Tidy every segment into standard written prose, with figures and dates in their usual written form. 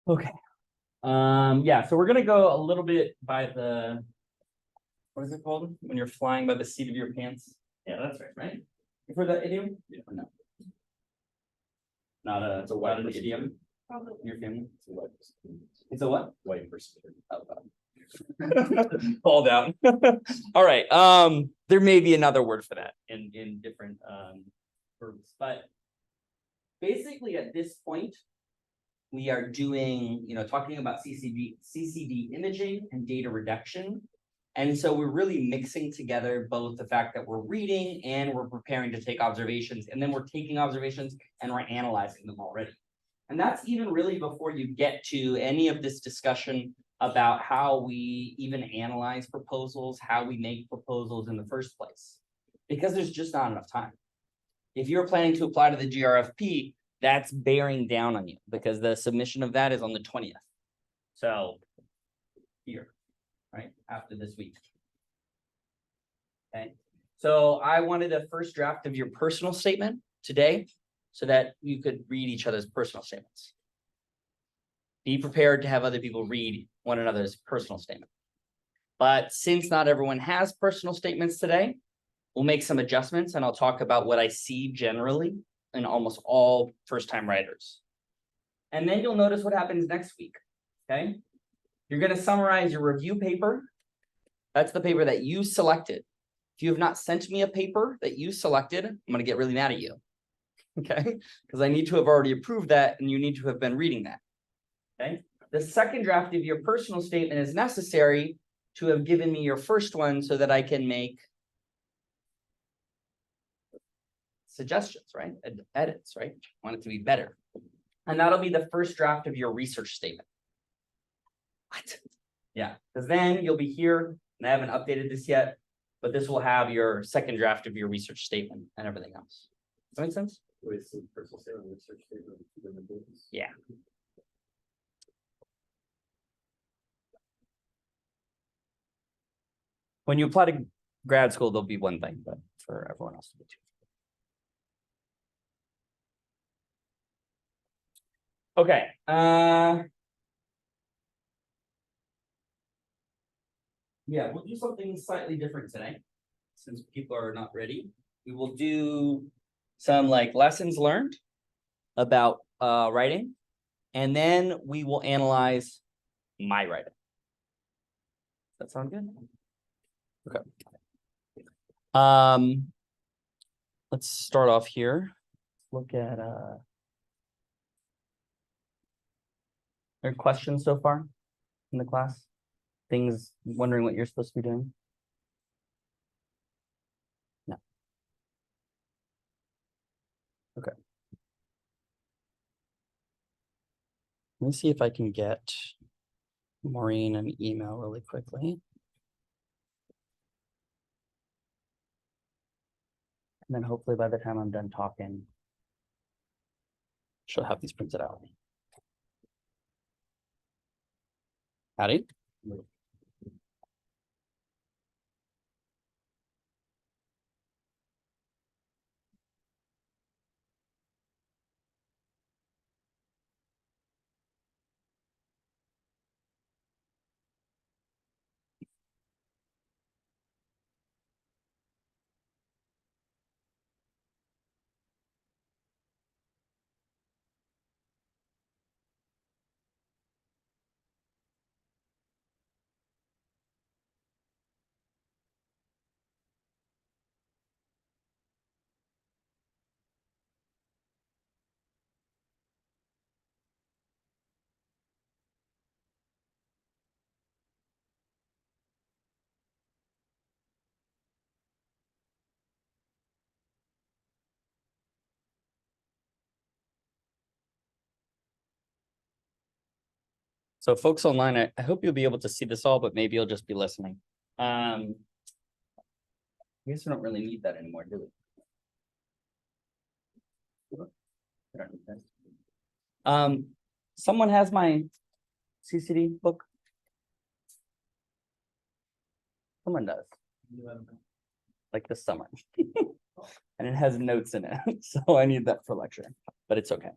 Okay. Yeah, so we're gonna go a little bit by the, what is it called? When you're flying by the seat of your pants? Yeah, that's right? You've heard that idiom? Yeah. Or no? It's a white idiom in your family? It's a what? White person. Oh, called out. All right. There may be another word for that in different verbs, but basically at this point, we are doing, talking about CCD imaging and data reduction. And so we're really mixing together both the fact that we're reading and we're preparing to take observations, and then we're taking observations and we're analyzing them already. And that's even really before you get to any of this discussion about how we even analyze proposals, how we make proposals in the first place, because there's just not enough time. If you're planning to apply to the GRFP, that's bearing down on you because the submission of that is on the 20th. So here, right, after this week. Okay, so I wanted a first draft of your personal statement today so that you could read each other's personal statements. Be prepared to have other people read one another's personal statement. But since not everyone has personal statements today, we'll make some adjustments and I'll talk about what I see generally in almost all first-time writers. And then you'll notice what happens next week, okay? You're gonna summarize your review paper. That's the paper that you selected. If you have not sent me a paper that you selected, I'm gonna get really mad at you, okay? Because I need to have already approved that and you need to have been reading that, okay? The second draft of your personal statement is necessary to have given me your first one so that I can make suggestions, right? Edits, right? I want it to be better. And that'll be the first draft of your research statement. What? Yeah, because then you'll be here, and I haven't updated this yet, but this will have your second draft of your research statement and everything else. Does that make sense? Yeah. When you apply to grad school, there'll be one thing, but for everyone else to be two. Okay. Yeah, we'll do something slightly different today, since people are not ready. We will do some lessons learned about writing, and then we will analyze my writing. Does that sound good? Okay. Let's start off here. Look at are there questions so far in the class? Things wondering what you're supposed to be doing? No. Okay. Let me see if I can get Maureen an email really quickly. And then hopefully by the time I'm done talking, she'll have these printed out. Howdy. So folks online, I hope you'll be able to see this all, but maybe you'll just be listening. I guess we don't really need that anymore, do we? Someone has my CCD book? Someone does. Like this summer. And it has notes in it. So I need that for lecture, but it's okay.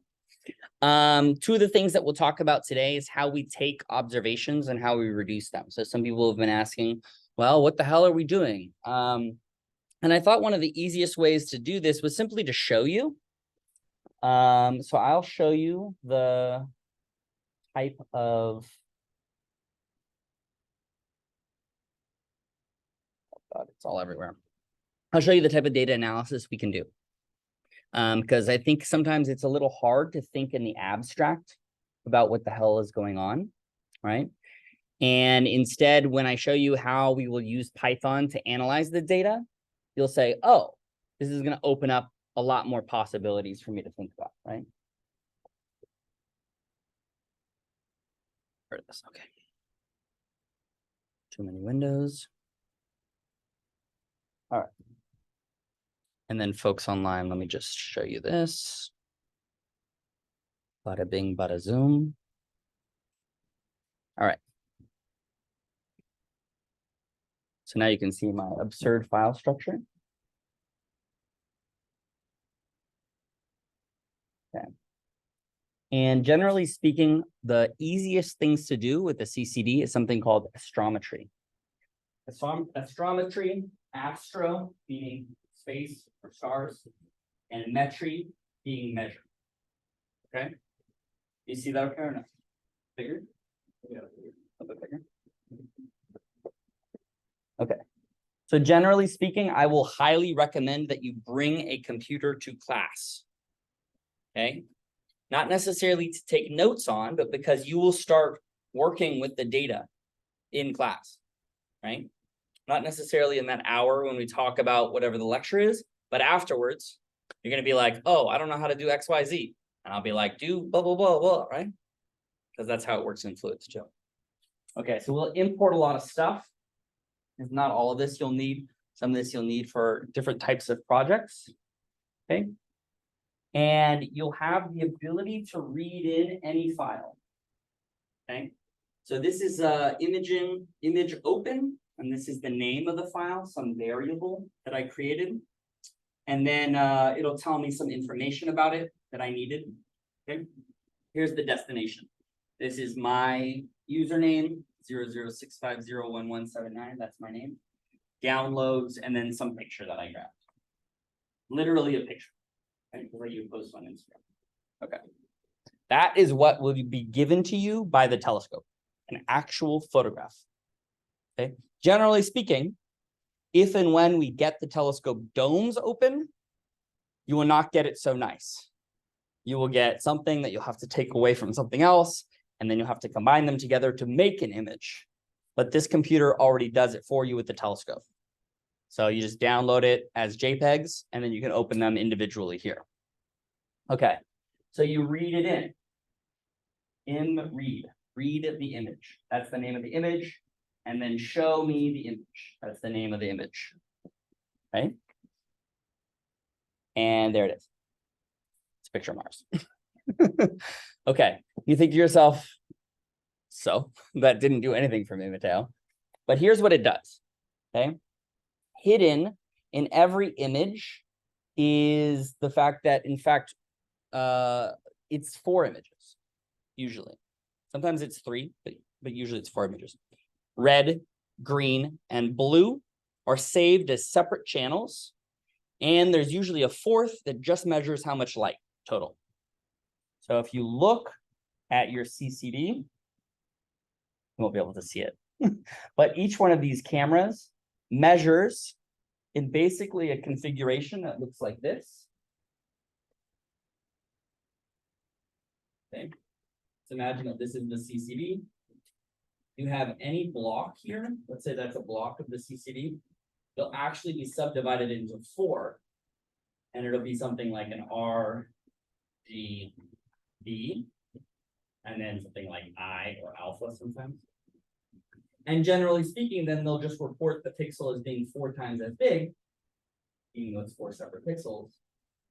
Two of the things that we'll talk about today is how we take observations and how we reduce them. So some people have been asking, well, what the hell are we doing? And I thought one of the easiest ways to do this was simply to show you. So I'll show you the type of, oh God, it's all everywhere. I'll show you the type of data analysis we can do. Because I think sometimes it's a little hard to think in the abstract about what the hell is going on, right? And instead, when I show you how we will use Python to analyze the data, you'll say, oh, this is going to open up a lot more possibilities for me to think about, right? Heard this, okay. Too many windows. All right. And then folks online, let me just show you this. Bada bing, bada zoom. All right. So now you can see my absurd file structure. Okay. And generally speaking, the easiest things to do with the CCD is something called astrometry. Astrometry, astro, meaning space or stars, and metry, being measured. Okay? You see that okay or not? Bigger? Yeah, a bit bigger. Okay. So generally speaking, I will highly recommend that you bring a computer to class. Okay? Not necessarily to take notes on, but because you will start working with the data in class, right? Not necessarily in that hour when we talk about whatever the lecture is, but afterwards, you're going to be like, oh, I don't know how to do X, Y, Z. And I'll be like, do blah, blah, blah, blah, right? Because that's how it works in fluids too. Okay, so we'll import a lot of stuff. If not all of this you'll need. Some of this you'll need for different types of projects. Okay. And you'll have the ability to read in any file. Okay. So this is image open, and this is the name of the file, some variable that I created. And then it'll tell me some information about it that I needed. Okay. Here's the destination. This is my username, 0065011179. That's my name. Downloads, and then some picture that I grabbed. Literally a picture. Okay, like you post on Instagram. Okay. That is what will be given to you by the telescope, an actual photograph. Okay. Generally speaking, if and when we get the telescope domes open, you will not get it so nice. You will get something that you'll have to take away from something else, and then you'll have to combine them together to make an image. But this computer already does it for you with the telescope. So you just download it as JPEGs, and then you can open them individually here. Okay, so you read it in. Read the image. That's the name of the image. And then show me the image. That's the name of the image. Right? And there it is. It's a picture of Mars. Okay, you think to yourself, so that didn't do anything for me, Matteo. But here's what it does. Okay, hidden in every image is the fact that, in fact, it's 4 images, usually. Sometimes it's 3, but usually it's 4 images. Red, green, and blue are saved as separate channels. And there's usually a 4th that just measures how much light total. So if you look at your CCD, you won't be able to see it. But each one of these cameras measures in basically a configuration that looks like this. Okay. Let's imagine that this is the CCD. You have any block here. Let's say that's a block of the CCD. They'll actually be subdivided into 4. And it'll be something like an R, G, B, and then something like I or alpha sometimes. And generally speaking, then they'll just report the pixel as being 4 times as big, even though it's 4 separate pixels,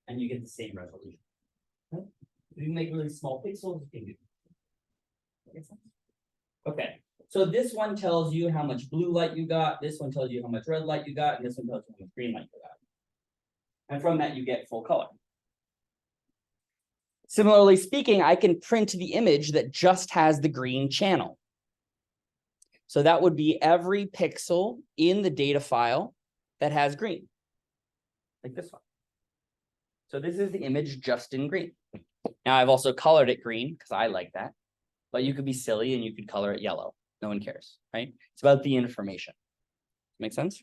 and you get the same resolution. Okay? If you make really small pixels, you can do that. Okay, so this one tells you how much blue light you got, this one tells you how much red light you got, and this one tells you how much green light you got. And from that, you get full color. Similarly speaking, I can print the image that just has the green channel. So that would be every pixel in the data file that has green, like this one. So this is the image just in green. Now I've also colored it green because I like that, but you could be silly and you could color it yellow. No one cares, right? It's about the information. Make sense?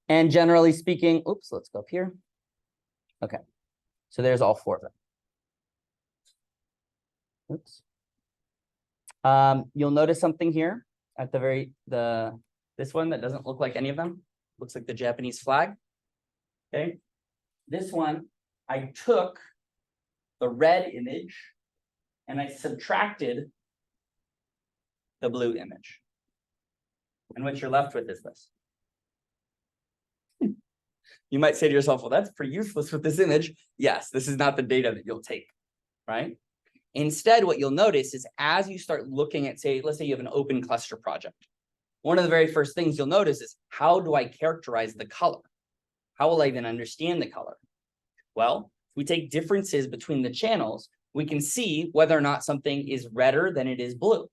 And generally speaking, oops, let's go up here. Okay, so there's all four of them. Oops. You'll notice something here at this one that doesn't look like any of them. Looks like the Japanese flag. Okay. This one, I took the red image and I subtracted the blue image. And what you're left with is this. You might say to yourself, well, that's pretty useless with this image. Yes, this is not the data that you'll take, right? Instead, what you'll notice is as you start looking at, say, let's say you have an open cluster project. One of the very first things you'll notice is, how do I characterize the color? How will I even understand the color? Well, if we take differences between the channels, we can see whether or not something is redder than it is blue,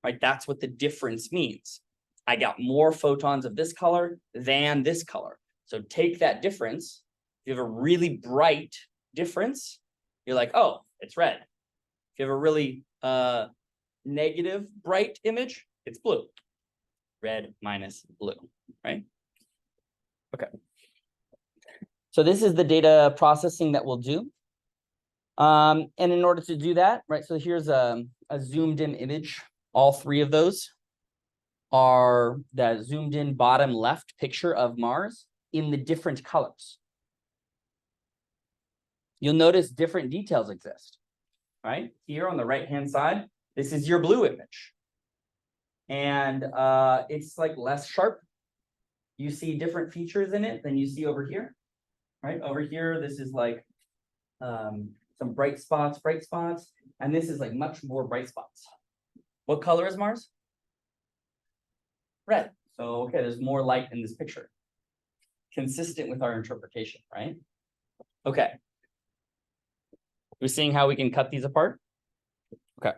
right? That's what the difference means. I got more photons of this color than this color. So take that difference. If you have a really bright difference, you're like, oh, it's red. If you have a really negative bright image, it's blue. Red minus blue, right? Okay. So this is the data processing that we'll do. And in order to do that, right, so here's a zoomed in image. All three of those are the zoomed in bottom left picture of Mars in the different colors. You'll notice different details exist, right? Here on the right-hand side, this is your blue image. And it's like less sharp. You see different features in it than you see over here, right? Over here, this is like some bright spots, and this is like much more bright spots. What color is Mars? Red. So, okay, there's more light in this picture. Consistent with our interpretation, right? Okay. We're seeing how we can cut these apart. Okay.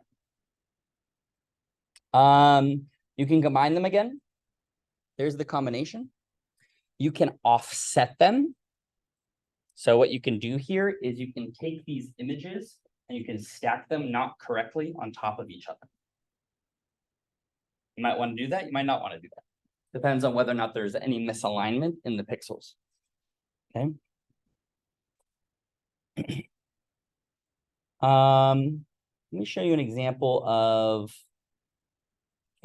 You can combine them again. There's the combination. You can offset them. So what you can do here is you can take these images and you can stack them not correctly on top of each other. You might want to do that. You might not want to do that. Depends on whether or not there's any misalignment in the pixels. Okay. Let me show you an example of,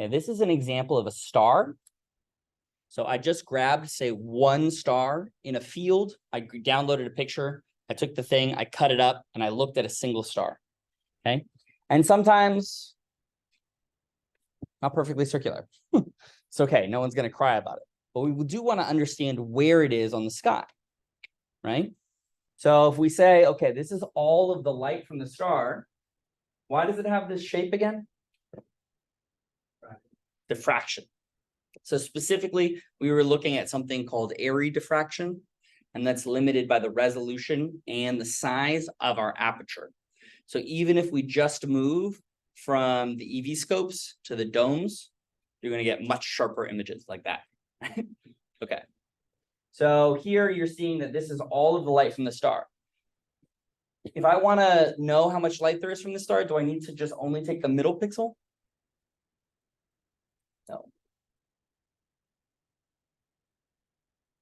okay, this is an example of a star. So I just grabbed, say, one star in a field. I downloaded a picture. I took the thing, I cut it up, and I looked at a single star. Okay. And sometimes not perfectly circular. It's okay. No one's going to cry about it. But we do want to understand where it is on the sky, right? So if we say, okay, this is all of the light from the star, why does it have this shape again? Diffraction. So specifically, we were looking at something called Airy diffraction, and that's limited by the resolution and the size of our aperture. So even if we just move from the EV scopes to the domes, you're going to get much sharper images like that. Okay. So here you're seeing that this is all of the light from the star. If I want to know how much light there is from the star, do I need to just only take the middle pixel? No.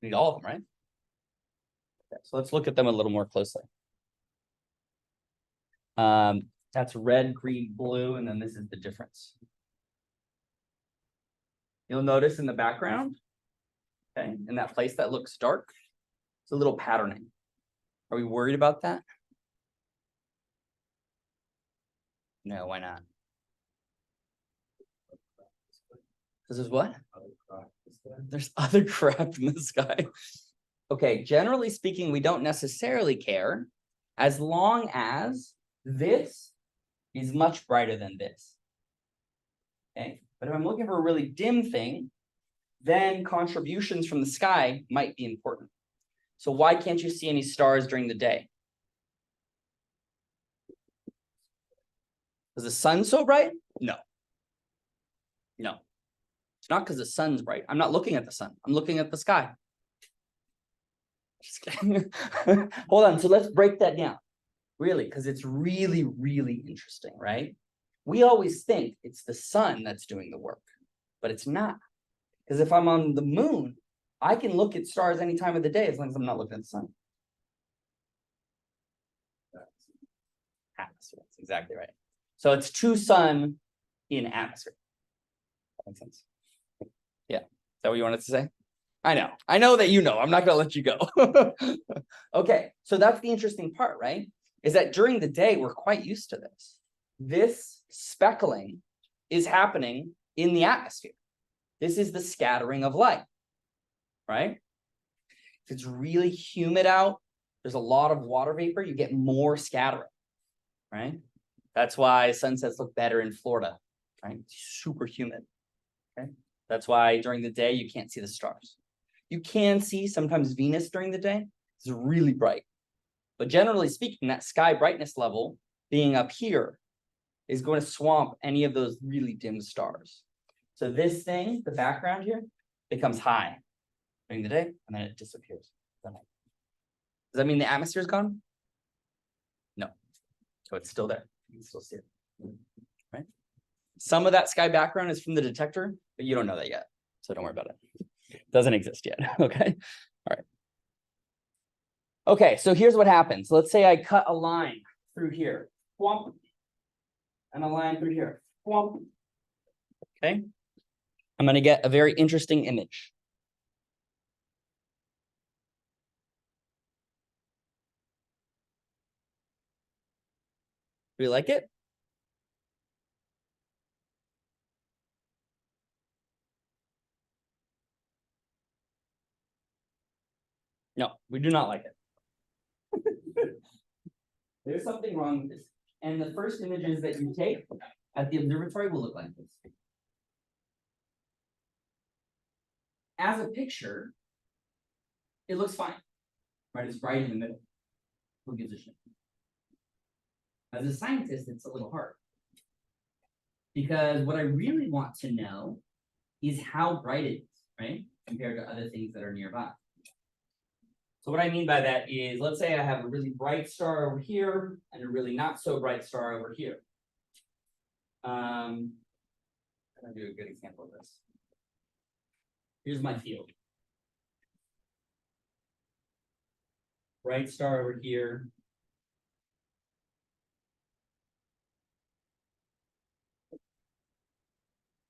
Need all of them, right? Okay, so let's look at them a little more closely. That's red, green, blue, and then this is the difference. You'll notice in the background, okay, in that place that looks dark, it's a little patterning. Are we worried about that? No, why not? This is what? There's other crap in the sky. Okay, generally speaking, we don't necessarily care as long as this is much brighter than this. Okay, but if I'm looking for a really dim thing, then contributions from the sky might be important. So why can't you see any stars during the day? Is the sun so bright? No. No. It's not because the sun's bright. I'm not looking at the sun. I'm looking at the sky. Just kidding. Hold on. So let's break that down. Really, because it's really, really interesting, right? We always think it's the sun that's doing the work, but it's not. Because if I'm on the moon, I can look at stars any time of the day as long as I'm not looking at the sun. Atmosphere. That's exactly right. So it's 2 sun in atmosphere. That makes sense. Yeah. Is that what you wanted to say? I know that you know. I'm not going to let you go. Okay. So that's the interesting part, right? Is that during the day, we're quite used to this. This speckling is happening in the atmosphere. This is the scattering of light, right? If it's really humid out, there's a lot of water vapor, you get more scattering, right? That's why sunsets look better in Florida, right? It's super humid, okay? That's why during the day, you can't see the stars. You can see sometimes Venus during the day. It's really bright. But generally speaking, that sky brightness level being up here is going to swamp any of those really dim stars. So this thing, the background here, becomes high during the day, and then it disappears. Does that mean the atmosphere is gone? No. So it's still there. You can still see it. Right? Some of that sky background is from the detector, but you don't know that yet. So don't worry about it. It doesn't exist yet. Okay. All right. Okay, so here's what happens. Let's say I cut a line through here. Whomp, and a line through here. Whomp. Okay. I'm going to get a very interesting image. Do you like it? No, we do not like it. There's something wrong with this. And the first images that you take at the observatory will look like this. As a picture, it looks fine. Right? It's bright in the middle. Who gives a shit? As a scientist, it's a little hard. Because what I really want to know is how bright it is, right? Compared to other things that are nearby. So what I mean by that is, let's say I have a really bright star over here and a really not so bright star over here. I'm gonna do a good example of this. Here's my field. Bright star over here.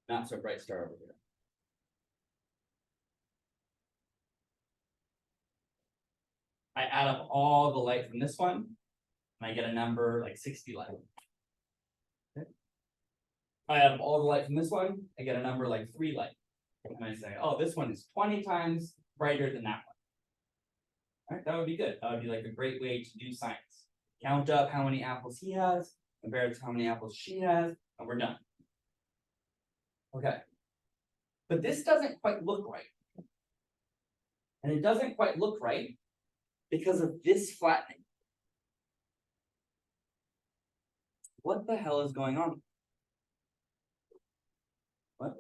Not so bright star over here. I add up all the light from this one, and I get a number like 60 light. Okay. I add up all the light from this one, I get a number like 3 light. And I say, oh, this one is 20 times brighter than that one. All right, that would be good. That would be like a great way to do science. Count up how many apples he has, compare it to how many apples she has, and we're done. Okay. But this doesn't quite look right. And it doesn't quite look right because of this flattening. What the hell is going on? What?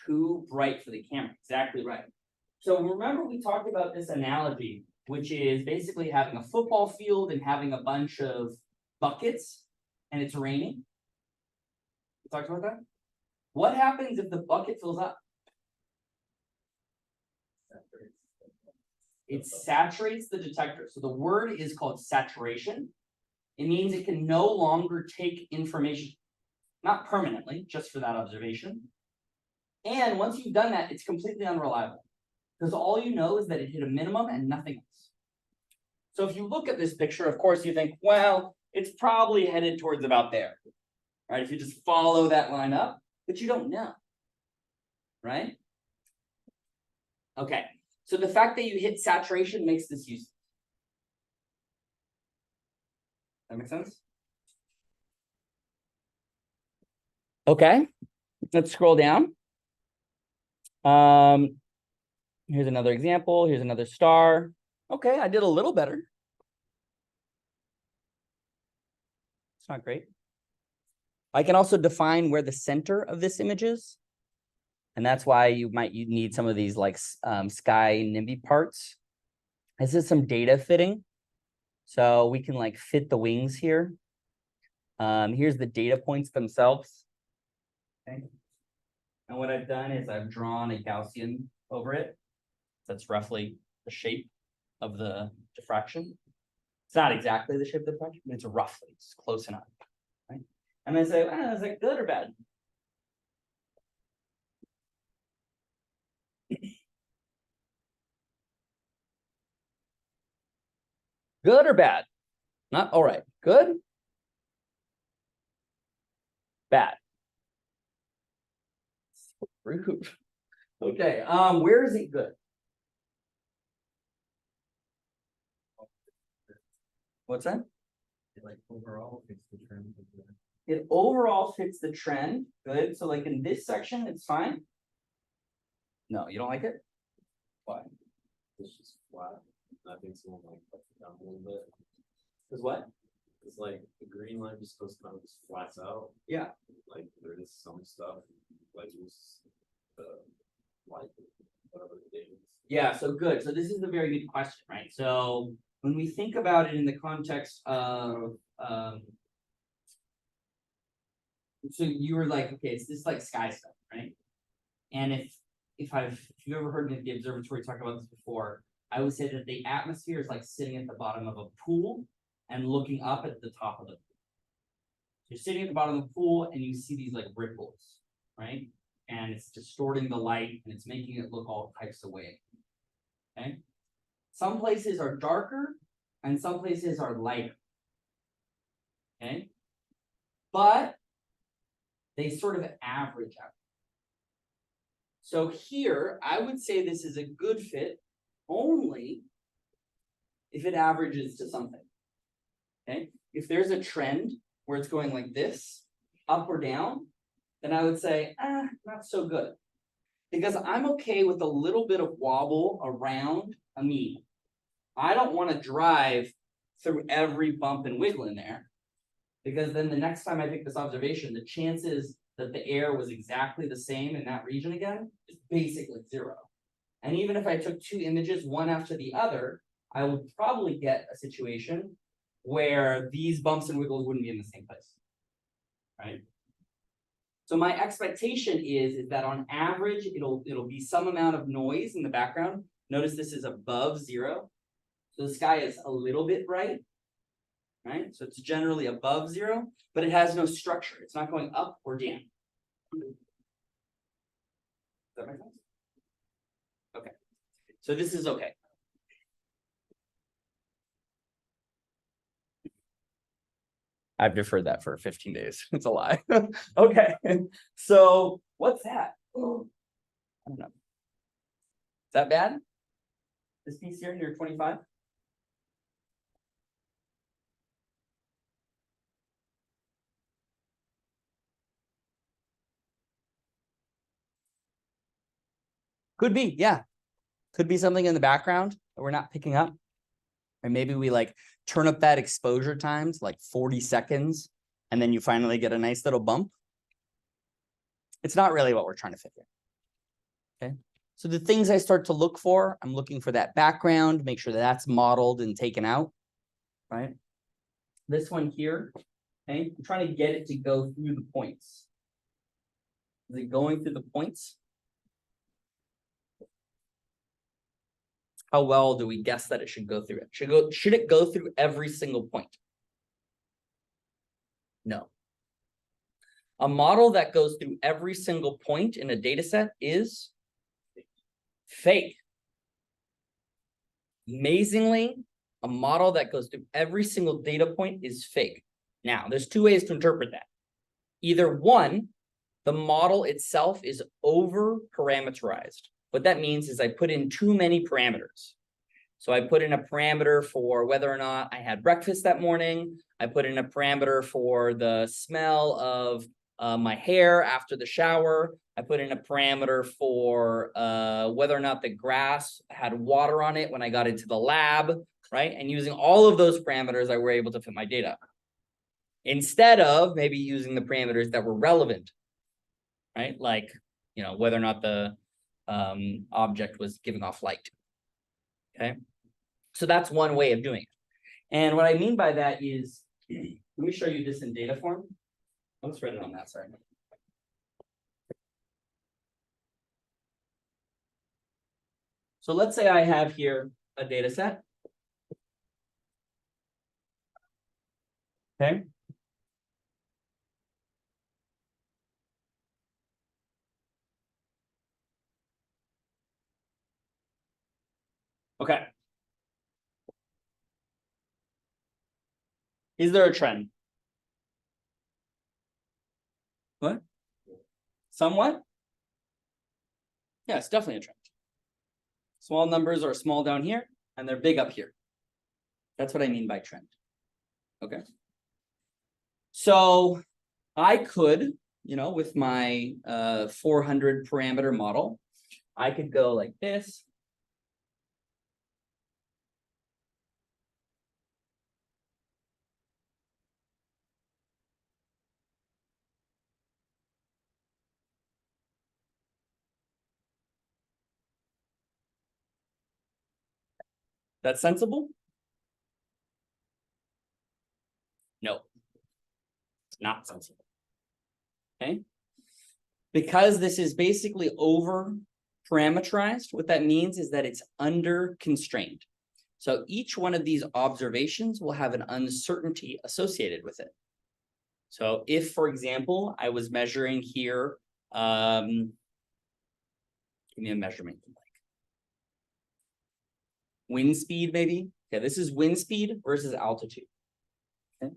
Too bright for the camera. Exactly right. So remember we talked about this analogy, which is basically having a football field and having a bunch of buckets and it's raining. We talked about that? What happens if the bucket fills up? It saturates the detector. So the word is called saturation. It means it can no longer take information, not permanently, just for that observation. And once you've done that, it's completely unreliable because all you know is that it hit a minimum and nothing else. So if you look at this picture, of course, you think, well, it's probably headed towards about there, right? If you just follow that line up, but you don't know, right? Okay. So the fact that you hit saturation makes this useless. That make sense? Okay, let's scroll down. Here's another example. Here's another star. Okay, I did a little better. It's not great. I can also define where the center of this image is. And that's why you need some of these like sky NIMBY parts. This is some data fitting. So we can like fit the wings here. Here's the data points themselves. Okay. And what I've done is I've drawn a Gaussian over it. That's roughly the shape of the diffraction. It's not exactly the shape of the diffraction, but it's roughly, it's close enough. Right? And then say, is that good or bad? Good or bad? Not all right. Good? Bad. So rude. Okay. Where is it good? What's that? It like overall fits the trend. It overall fits the trend. Good. So like in this section, it's fine. No, you don't like it? Why? It's just flat. I think someone like cuts it down a little bit. Because what? It's like the green line just goes kind of just flats out. Yeah. Like there is some stuff like just like whatever the date is. Yeah, so good. So this is a very good question, right? So when we think about it in the context of so you were like, okay, it's this like sky stuff, right? And if you've ever heard me at the observatory talk about this before, I would say that the atmosphere is like sitting at the bottom of a pool and looking up at the top of the pool. You're sitting at the bottom of the pool and you see these like ripples, right? And it's distorting the light and it's making it look all types of ways. Okay. Some places are darker and some places are lighter. Okay. But they sort of average out. So here, I would say this is a good fit only if it averages to something. Okay. If there's a trend where it's going like this, up or down, then I would say, not so good. Because I'm okay with a little bit of wobble around a mean. I don't want to drive through every bump and wiggle in there. Because then the next time I take this observation, the chances that the air was exactly the same in that region again is basically zero. And even if I took two images, one after the other, I would probably get a situation where these bumps and wiggles wouldn't be in the same place, right? So my expectation is that on average, it'll be some amount of noise in the background. Notice this is above zero. So the sky is a little bit bright, right? So it's generally above zero, but it has no structure. It's not going up or down. Does that make sense? Okay. So this is okay. I've deferred that for 15 days. It's a lie. Okay. So what's that? Oh, I don't know. Is that bad? This piece here near 25? Could be, yeah. Could be something in the background that we're not picking up. And maybe we like turn up that exposure times like 40 seconds, and then you finally get a nice little bump. It's not really what we're trying to figure. Okay. So the things I start to look for, I'm looking for that background, make sure that that's modeled and taken out, right? This one here, okay, I'm trying to get it to go through the points. Is it going through the points? How well do we guess that it should go through it? Should it go through every single point? No. A model that goes through every single point in a data set is fake. Amazingly, a model that goes through every single data point is fake. Now, there's two ways to interpret that. Either one, the model itself is over parameterized. What that means is I put in too many parameters. So I put in a parameter for whether or not I had breakfast that morning. I put in a parameter for the smell of my hair after the shower. I put in a parameter for whether or not the grass had water on it when I got into the lab, right? And using all of those parameters, I were able to fit my data. instead of maybe using the parameters that were relevant, right? Like, whether or not the object was giving off light. Okay, so that's one way of doing it. And what I mean by that is, let me show you this in data form. Let's write it on that side. So let's say I have here a data set. Okay. Okay. Is there a trend? What? Somewhat? Yeah, it's definitely a trend. Small numbers are small down here, and they're big up here. That's what I mean by trend. Okay. So I could, with my 400 parameter model, I could go like this. That's sensible? No, it's not sensible. Okay. Because this is basically over parameterized, what that means is that it's under constrained. So each one of these observations will have an uncertainty associated with it. So if, for example, I was measuring here, give me a measurement. Wind speed, maybe. Okay, this is wind speed versus altitude. Okay.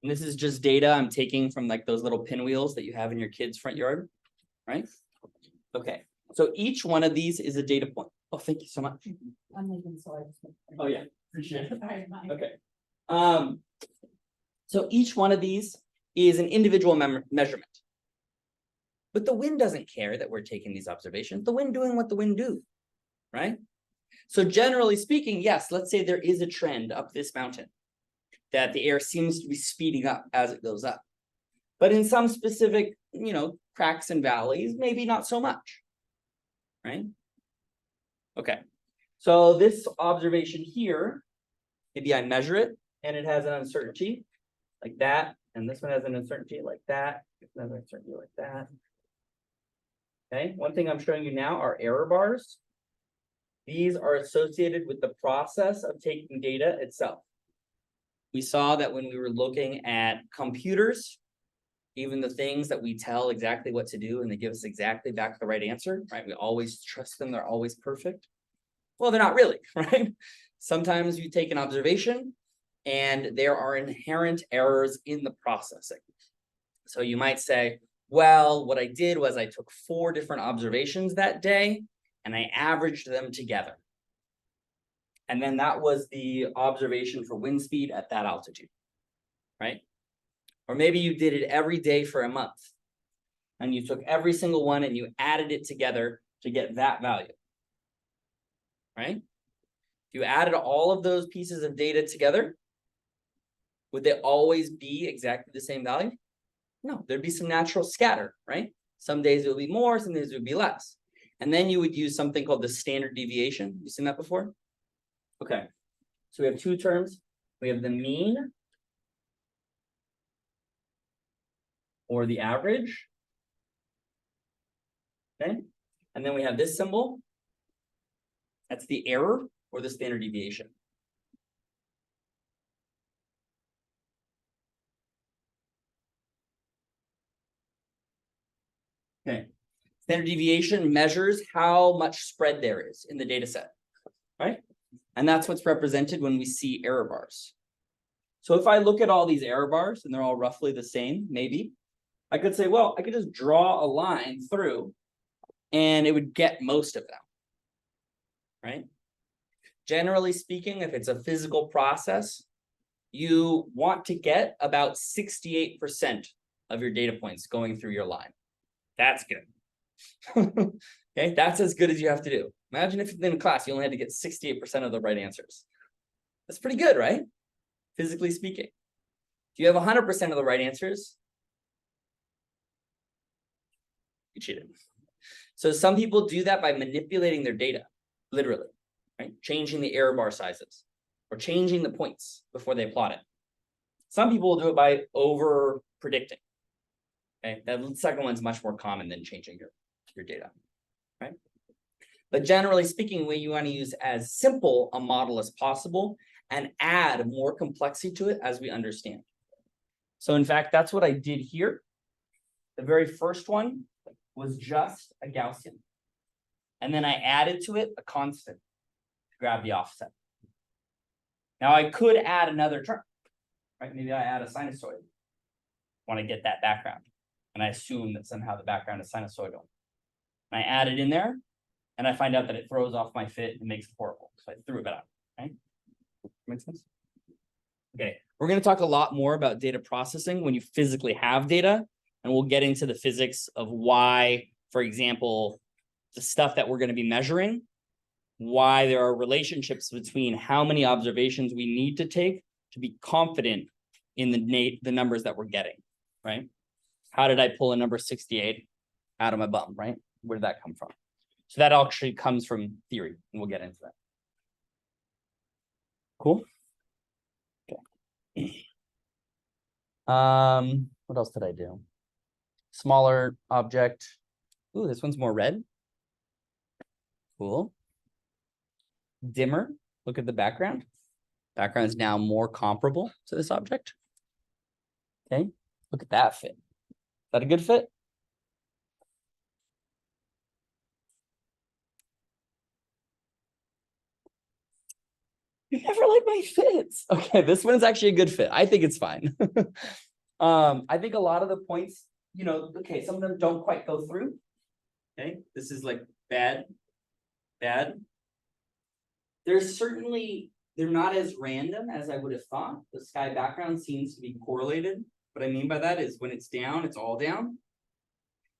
And this is just data I'm taking from like those little pinwheels that you have in your kid's front yard, right? Okay, so each one of these is a data point. Oh, thank you so much. I'm making soy. Oh yeah, appreciate it. Sorry, mine. Okay. So each one of these is an individual measurement. But the wind doesn't care that we're taking these observations. The wind doing what the wind do, right? So generally speaking, yes, let's say there is a trend up this mountain that the air seems to be speeding up as it goes up. But in some specific, cracks and valleys, maybe not so much, right? Okay, so this observation here, maybe I measure it and it has an uncertainty like that. And this one has an uncertainty like that, another uncertainty like that. Okay, one thing I'm showing you now are error bars. These are associated with the process of taking data itself. We saw that when we were looking at computers, even the things that we tell exactly what to do and they give us exactly back the right answer, right? We always trust them, they're always perfect. Well, they're not really, right? Sometimes you take an observation and there are inherent errors in the processing. So you might say, well, what I did was I took 4 different observations that day and I averaged them together. And then that was the observation for wind speed at that altitude, right? Or maybe you did it every day for a month and you took every single one and you added it together to get that value, right? If you added all of those pieces of data together, would they always be exactly the same value? No, there'd be some natural scatter, right? Some days it would be more, some days it would be less. And then you would use something called the standard deviation. You seen that before? Okay, so we have 2 terms. We have the mean or the average. Okay, and then we have this symbol. That's the error or the standard deviation. Okay, standard deviation measures how much spread there is in the data set, right? And that's what's represented when we see error bars. So if I look at all these error bars and they're all roughly the same, maybe, I could say, well, I could just draw a line through and it would get most of them, right? Generally speaking, if it's a physical process, you want to get about 68% of your data points going through your line. That's good. Okay, that's as good as you have to do. Imagine if in a class you only had to get 68% of the right answers. That's pretty good, right? Physically speaking. If you have 100% of the right answers, you cheated. So some people do that by manipulating their data, literally, right? Changing the error bar sizes or changing the points before they plot it. Some people will do it by over predicting. Okay, that second one's much more common than changing your data, right? But generally speaking, what you want to use as simple a model as possible and add more complexity to it as we understand. So in fact, that's what I did here. The very first one was just a Gaussian. And then I added to it a constant to grab the offset. Now I could add another term, right? Maybe I add a sinusoid. Want to get that background. And I assume that somehow the background is sinusoidal. And I add it in there, and I find out that it throws off my fit and makes it horrible. So I threw it out, right? Make sense? Okay, we're going to talk a lot more about data processing when you physically have data, and we'll get into the physics of why, for example, the stuff that we're going to be measuring, why there are relationships between how many observations we need to take to be confident in the numbers that we're getting, right? How did I pull a number 68 out of my bum, right? Where did that come from? So that actually comes from theory, and we'll get into that. Cool. Okay. What else did I do? Smaller object. Ooh, this one's more red. Cool. Dimmer. Look at the background. Background is now more comparable to this object. Okay. Look at that fit. Is that a good fit? You never like my fits. Okay, this one's actually a good fit. I think it's fine. I think a lot of the points, okay, some of them don't quite go through. Okay, this is like bad. They're not as random as I would have thought. The sky background seems to be correlated. What I mean by that is when it's down, it's all down.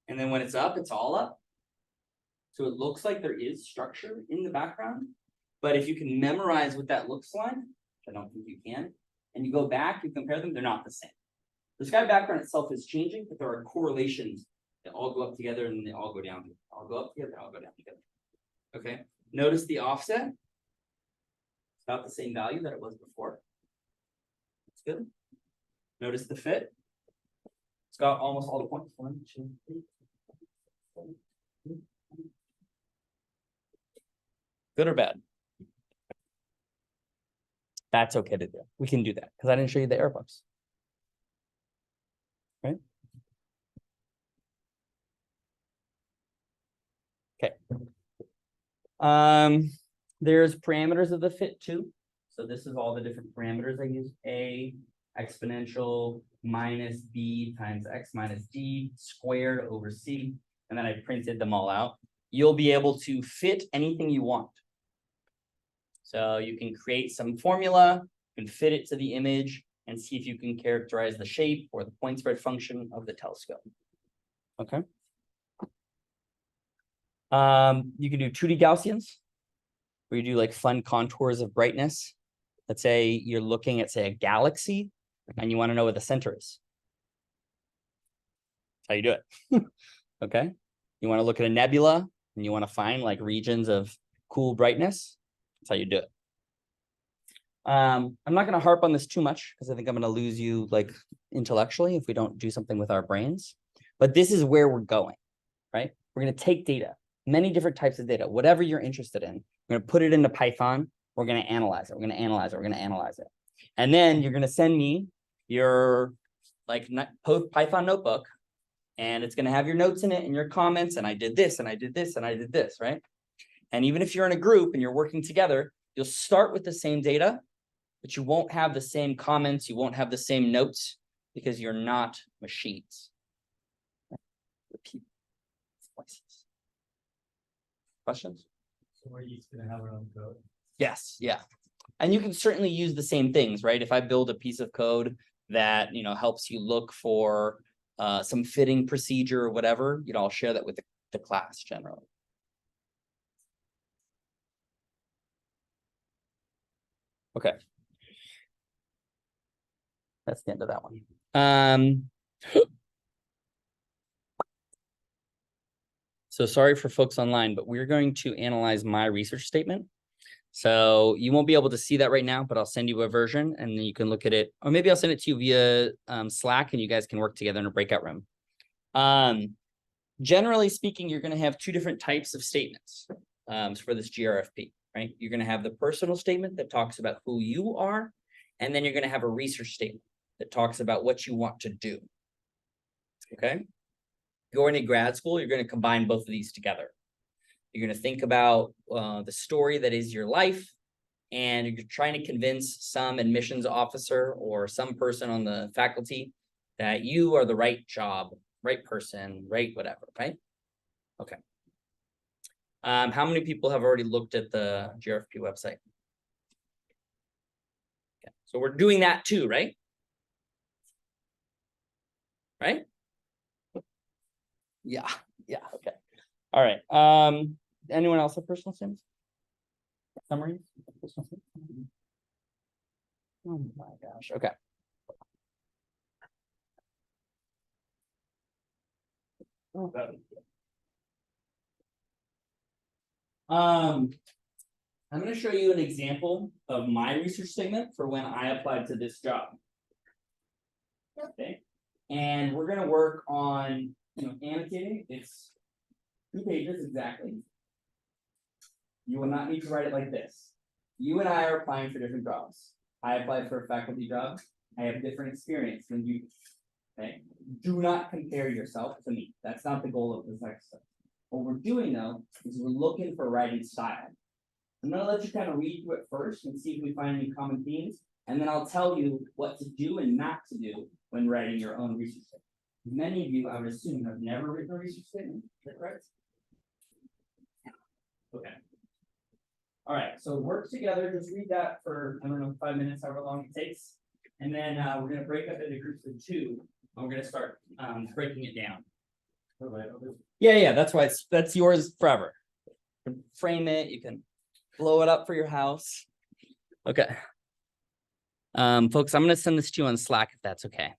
And then when it's up, it's all up. So it looks like there is structure in the background. But if you can memorize what that looks like, which I don't think you can, and you go back, you compare them, they're not the same. The sky background itself is changing, but there are correlations that all go up together and they all go down. All go up together, all go down together. Okay. Notice the offset. It's about the same value that it was before. That's good. Notice the fit. It's got almost all the points. 1, 2, 3, 4, 5. Good or bad? That's okay to do. We can do that because I didn't show you the error bars. Right? Okay. There's parameters of the fit too. So this is all the different parameters I use. A exponential minus b times x minus d squared over c. And then I printed them all out. You'll be able to fit anything you want. So you can create some formula, you can fit it to the image and see if you can characterize the shape or the point spread function of the telescope. Okay. You can do 2D Gaussians, where you do like fun contours of brightness. Let's say you're looking at, say, a galaxy and you want to know what the center is. That's how you do it. Okay. You want to look at a nebula and you want to find like regions of cool brightness. That's how you do it. I'm not going to harp on this too much because I think I'm going to lose you like intellectually if we don't do something with our brains. But this is where we're going, right? We're going to take data, many different types of data, whatever you're interested in. We're going to put it into Python. We're going to analyze it. We're going to analyze it. We're going to analyze it. And then you're going to send me your like Python notebook, and it's going to have your notes in it and your comments. And I did this, and I did this, and I did this, right? And even if you're in a group and you're working together, you'll start with the same data, but you won't have the same comments. You won't have the same notes because you're not machines. Repeat. Questions? So we're each going to have our own code. Yes, yeah. And you can certainly use the same things, right? If I build a piece of code that, helps you look for some fitting procedure or whatever, I'll share that with the class generally. Okay. That's the end of that one. So sorry for folks online, but we're going to analyze my research statement. So you won't be able to see that right now, but I'll send you a version and then you can look at it, or maybe I'll send it to you via Slack and you guys can work together in a breakout room. Generally speaking, you're going to have two different types of statements for this GRFP, right? You're going to have the personal statement that talks about who you are, and then you're going to have a research statement that talks about what you want to do. Okay. Going to grad school, you're going to combine both of these together. You're going to think about the story that is your life, and you're trying to convince some admissions officer or some person on the faculty that you are the right job, right person, right whatever, right? Okay. How many people have already looked at the GRFP website? Okay. So we're doing that too, right? Right? Yeah, okay. All right. Anyone else have personal statements? Summaries? Personal statements? Oh my gosh, okay. I'm going to show you an example of my research statement for when I applied to this job. Okay. And we're going to work on, annotating. It's 2 pages exactly. You will not need to write it like this. You and I are applying for different jobs. I applied for a faculty job. I have different experience than you. Okay. Do not compare yourself to me. That's not the goal of this exercise. What we're doing though is we're looking for writing style. I'm gonna let you kind of read through it first and see if we find any common themes, and then I'll tell you what to do and not to do when writing your own research statement. Many of you, I would assume, have never written a research statement. Is that correct? Okay. All right, so work together, just read that for, I don't know, 5 minutes, however long it takes. And then we're gonna break up into groups of 2, and we're gonna start breaking it down. Yeah, that's yours forever. You can frame it, you can blow it up for your house. Okay. Folks, I'm gonna send this to you on Slack if that's okay.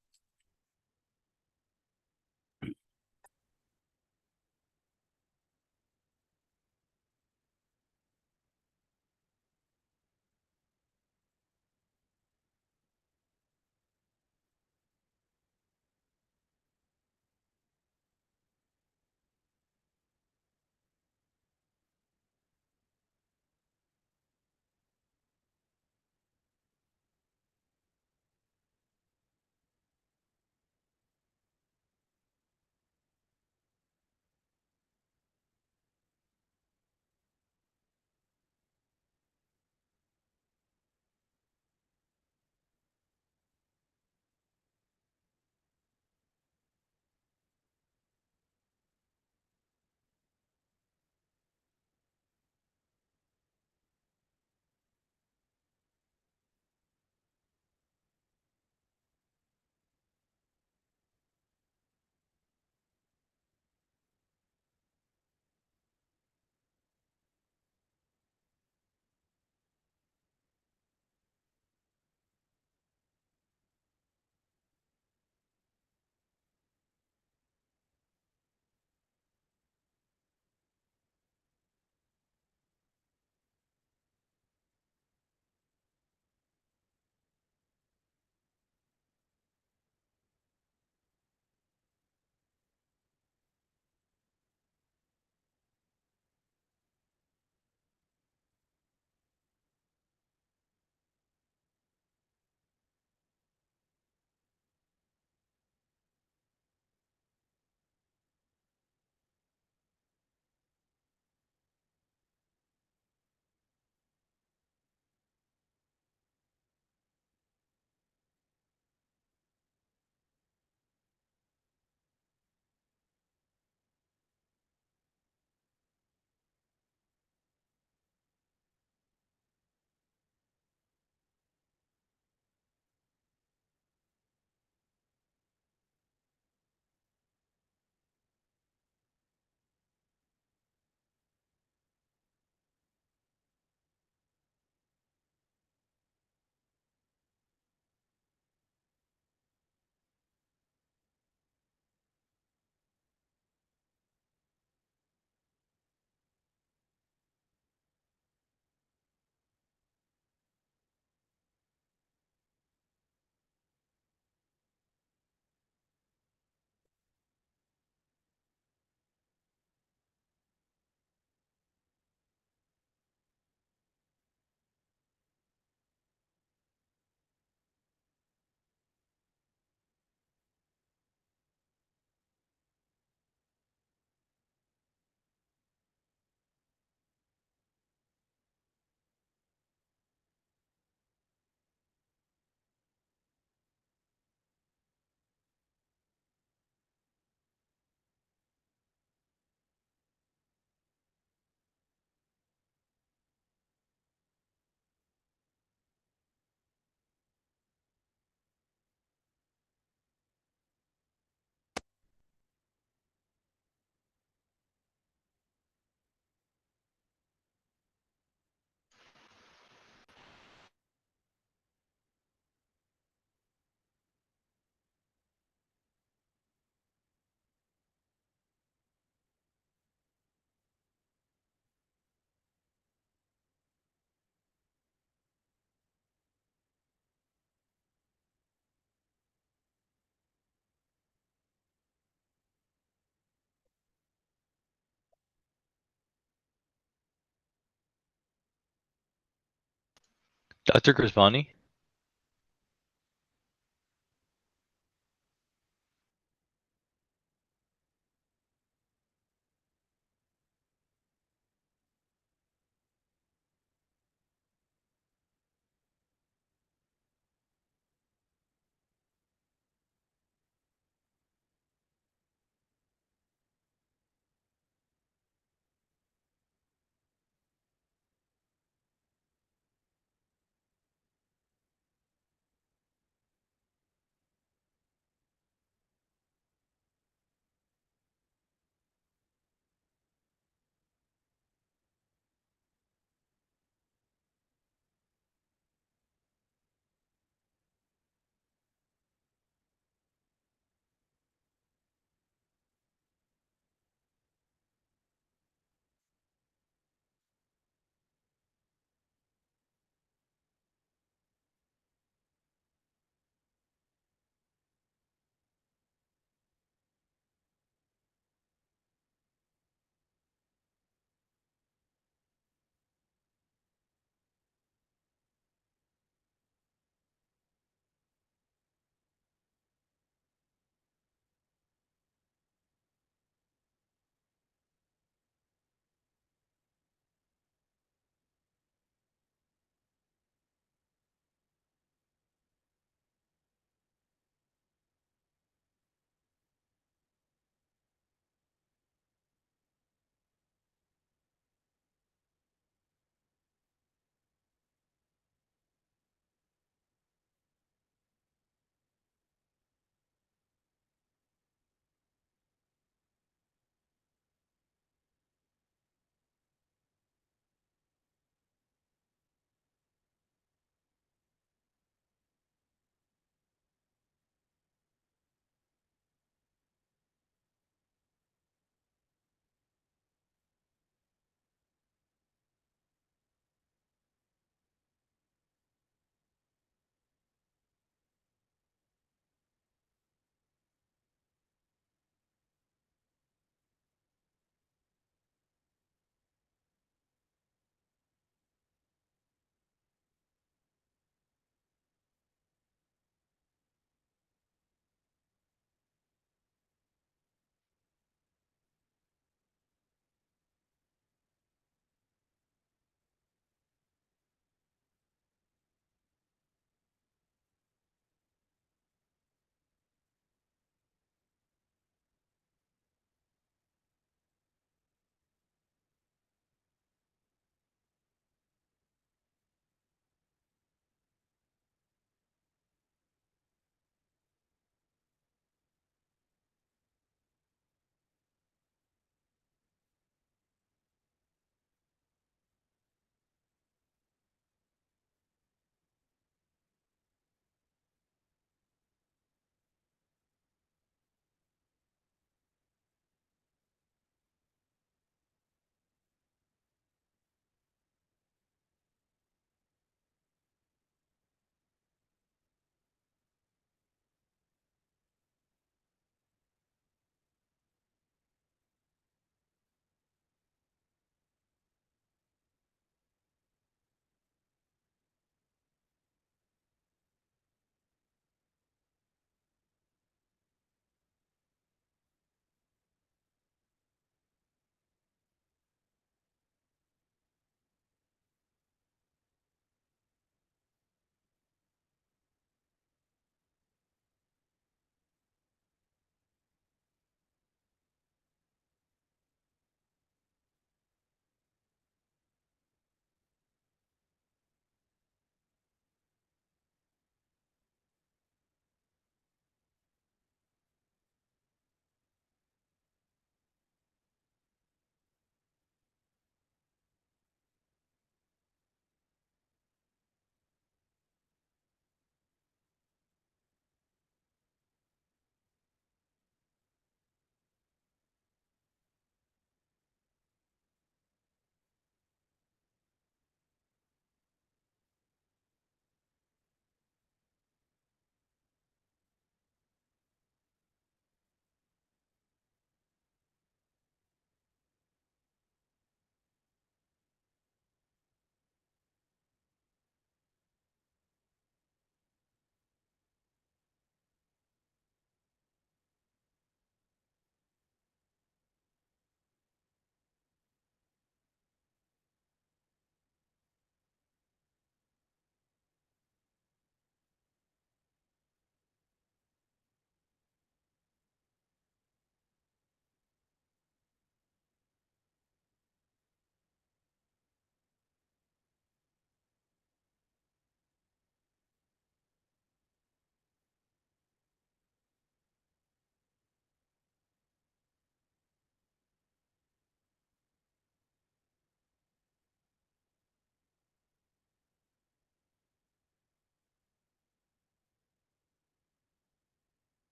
Dr. Grisvani?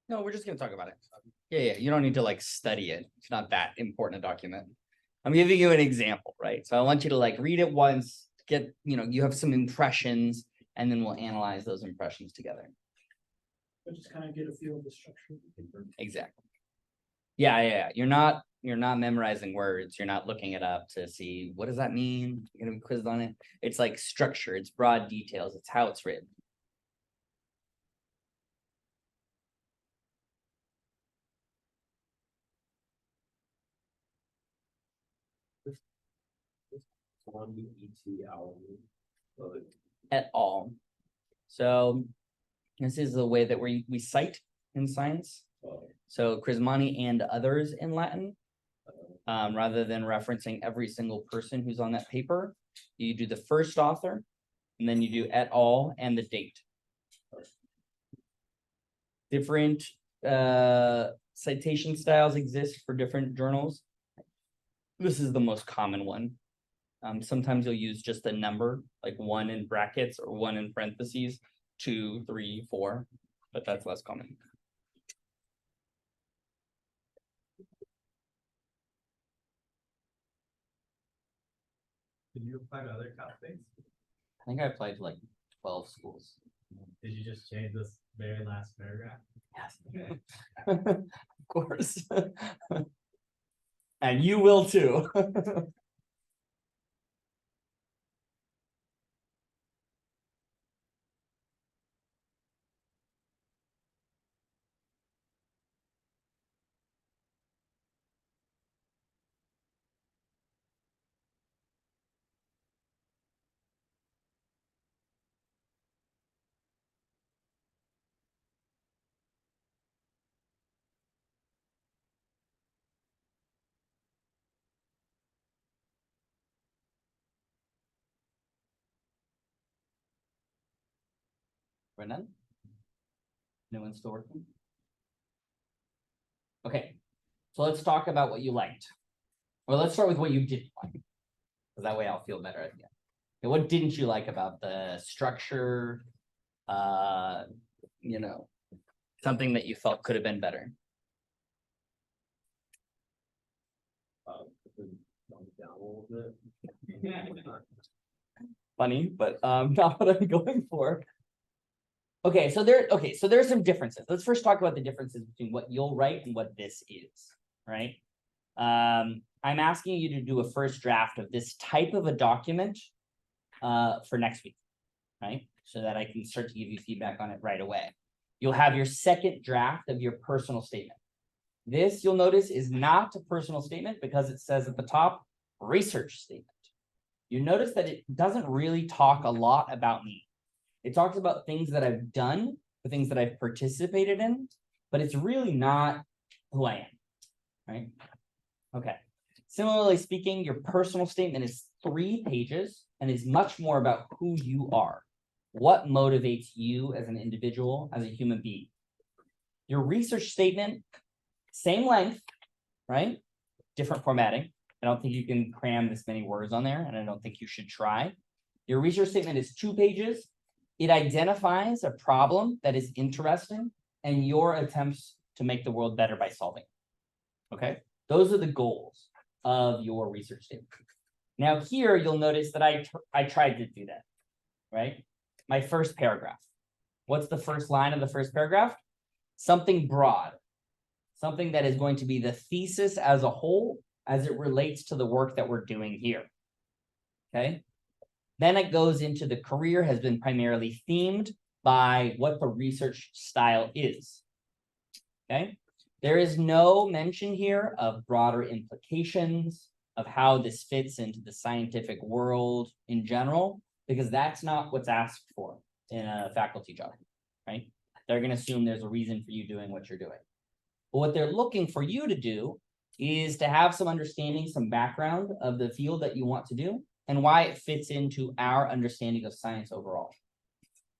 No, we're just gonna talk about it. Yeah, you don't need to like study it. It's not that important a document. I'm giving you an example, right? So I want you to like read it once, get, you have some impressions, and then we'll analyze those impressions together. But just kind of get a feel of the structure. Exactly. Yeah. You're not memorizing words. You're not looking it up to see what does that mean. You're gonna be quizzed on it. It's like structure, it's broad details, it's how it's written. At all. So this is the way that we cite in science. So Crismani and others in Latin. Rather than referencing every single person who's on that paper, you do the first author, and then you do et al. And the date. Different citation styles exist for different journals. This is the most common one. Sometimes you'll use just a number, like 1 in brackets or 1 in parentheses, 2, 3, 4, but that's less common. Did you apply to other top things? I think I applied to like 12 schools. Did you just change this very last paragraph? Yes. Of course. And you will too. Brennan? No one's still working? Okay, so let's talk about what you liked. Well, let's start with what you didn't like. Because that way I'll feel better at the end. Okay, what didn't you like about the structure? Something that you felt could have been better. Down a little bit. Funny, but not what I'm going for. Okay, so there's some differences. Let's first talk about the differences between what you'll write and what this is, right? I'm asking you to do a first draft of this type of a document for next week, right? So that I can start to give you feedback on it right away. You'll have your second draft of your personal statement. This, you'll notice, is not a personal statement because it says at the top, research statement. You notice that it doesn't really talk a lot about me. It talks about things that I've done, the things that I've participated in, but it's really not who I am, right? Okay. Similarly speaking, your personal statement is 3 pages and is much more about who you are. What motivates you as an individual, as a human being? Your research statement, same length, right? Different formatting. I don't think you can cram this many words on there, and I don't think you should try. Your research statement is 2 pages. It identifies a problem that is interesting and your attempts to make the world better by solving it. Okay, those are the goals of your research statement. Now here, you'll notice that I tried to do that, right? My first paragraph. What's the first line of the first paragraph? Something broad, something that is going to be the thesis as a whole as it relates to the work that we're doing here. Okay. Then it goes into the career has been primarily themed by what the research style is. Okay. There is no mention here of broader implications of how this fits into the scientific world in general, because that's not what's asked for in a faculty job, right? They're going to assume there's a reason for you doing what you're doing. But what they're looking for you to do is to have some understanding, some background of the field that you want to do and why it fits into our understanding of science overall.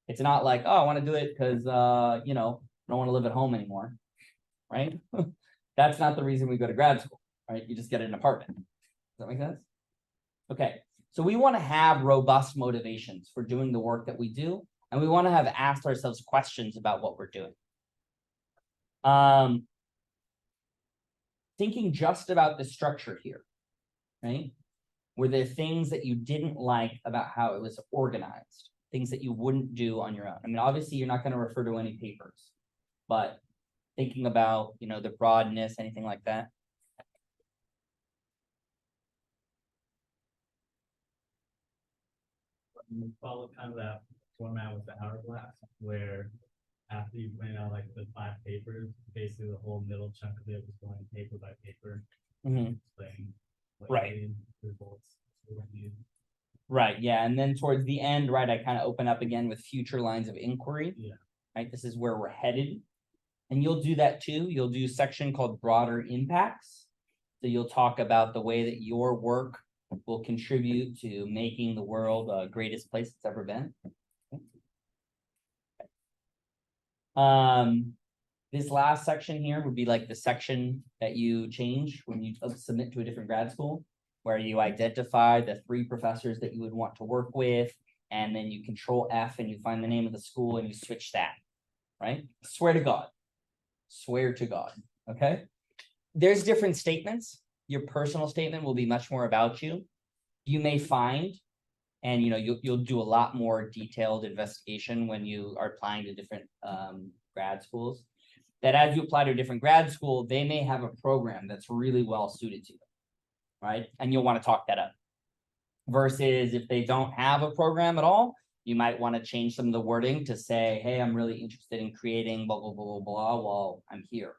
It's not like, oh, I want to do it because, I don't want to live at home anymore, right? That's not the reason we go to grad school, right? You just get an apartment. Does that make sense? Okay, so we want to have robust motivations for doing the work that we do, and we want to have asked ourselves questions about what we're doing. Thinking just about the structure here, right? Were there things that you didn't like about how it was organized? Things that you wouldn't do on your own? I mean, obviously, you're not going to refer to any papers, but thinking about, the broadness, anything like that. We follow kind of that format with the hourglass, where after you print out like the 5 papers, basically the whole middle chunk of it was going paper by paper, explaining what Right. the results were used. Right, yeah, and then towards the end, right, I kind of open up again with future lines of inquiry. Yeah. Right, this is where we're headed. And you'll do that too. You'll do a section called broader impacts. So you'll talk about the way that your work will contribute to making the world the greatest place it's ever been. This last section here would be like the section that you change when you submit to a different grad school, where you identify the 3 professors that you would want to work with, and then you control F and you find the name of the school and you switch that, right? Swear to God. Swear to God, okay? There's different statements. Your personal statement will be much more about you. You may find, and you'll do a lot more detailed investigation when you are applying to different grad schools, that as you apply to a different grad school, they may have a program that's really well suited to them, right? And you'll want to talk that up. Versus if they don't have a program at all, you might want to change some of the wording to say, hey, I'm really interested in creating blah, blah, blah, blah, blah, while I'm here,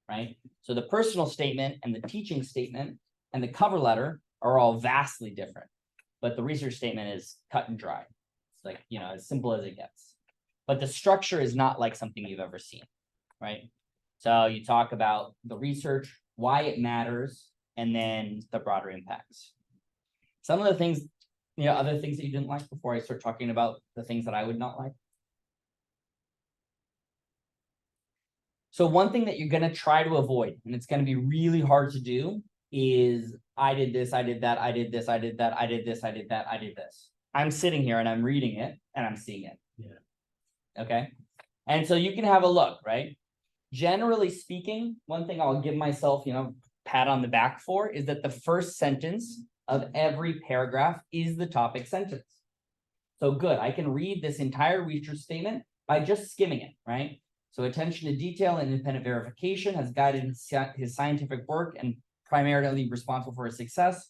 right? So the personal statement and the teaching statement and the cover letter are all vastly different, but the research statement is cut and dry. It's like, as simple as it gets. But the structure is not like something you've ever seen, right? So you talk about the research, why it matters, and then the broader impacts. Some of the things, other things that you didn't like before I start talking about the things that I would not like. So one thing that you're going to try to avoid, and it's going to be really hard to do, is I did this, I did that, I did this, I did that, I did this, I did that, I did this. I'm sitting here and I'm reading it and I'm seeing it. Yeah. Okay. And so you can have a look, right? Generally speaking, one thing I'll give myself, pat on the back for is that the first sentence of every paragraph is the topic sentence. So good, I can read this entire research statement by just skimming it, right? So attention to detail and independent verification has guided his scientific work and primarily responsible for his success.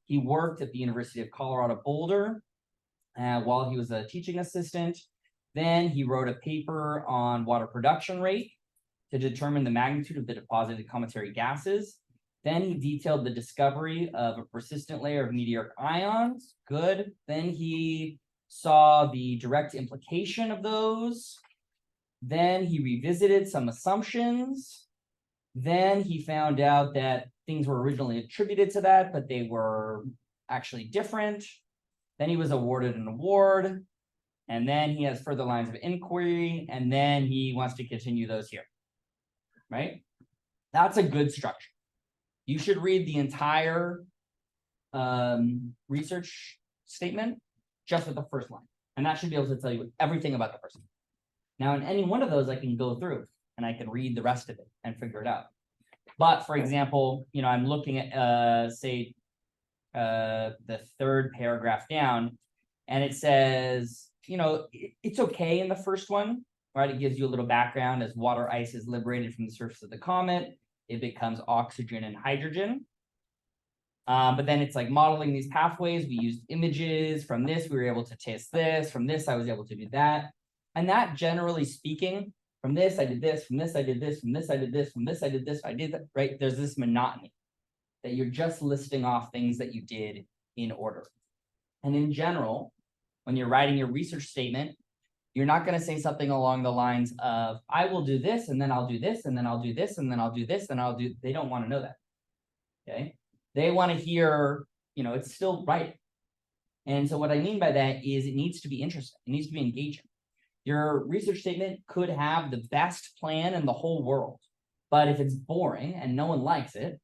He worked at the University of Colorado Boulder while he was a teaching assistant. Then he wrote a paper on water production rate to determine the magnitude of the deposited cometary gases. Then he detailed the discovery of a persistent layer of meteoric ions. Good. Then he saw the direct implication of those. Then he revisited some assumptions. Then he found out that things were originally attributed to that, but they were actually different. Then he was awarded an award. And then he has further lines of inquiry. And then he wants to continue those here. Right? That's a good structure. You should read the entire research statement just with the first line. And that should be able to tell you everything about the person. Now, in any one of those, I can go through and I can read the rest of it and figure it out. But for example, I'm looking at, say, the 3rd paragraph down, and it says, it's okay in the first one, right? It gives you a little background as water ice is liberated from the surface of the comet. It becomes oxygen and hydrogen. But then it's like modeling these pathways. We used images from this. We were able to test this. From this, I was able to do that. And that, generally speaking, from this, I did this. From this, I did this. From this, I did this. From this, I did this. I did that, right? There's this monotony that you're just listing off things that you did in order. And in general, when you're writing your research statement, you're not going to say something along the lines of, I will do this, and then I'll do this, and then I'll do this, and then I'll do this, and I'll do, they don't want to know that. Okay. They want to hear, it's still right. And so what I mean by that is it needs to be interesting. It needs to be engaging. Your research statement could have the best plan in the whole world, but if it's boring and no one likes it,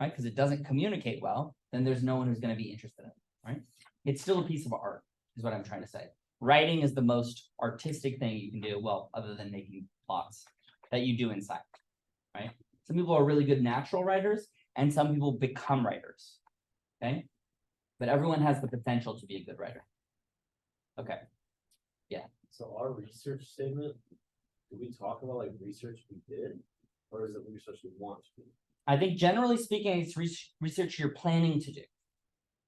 right, because it doesn't communicate well, then there's no one who's going to be interested in it, right? It's still a piece of art, is what I'm trying to say. Writing is the most artistic thing you can do, well, other than making plots. that you do inside, right? Some people are really good natural writers, and some people become writers, okay? But everyone has the potential to be a good writer. Okay. So our research statement, do we talk about like research we did? Or is it research we want to do? I think generally speaking, it's research you're planning to do,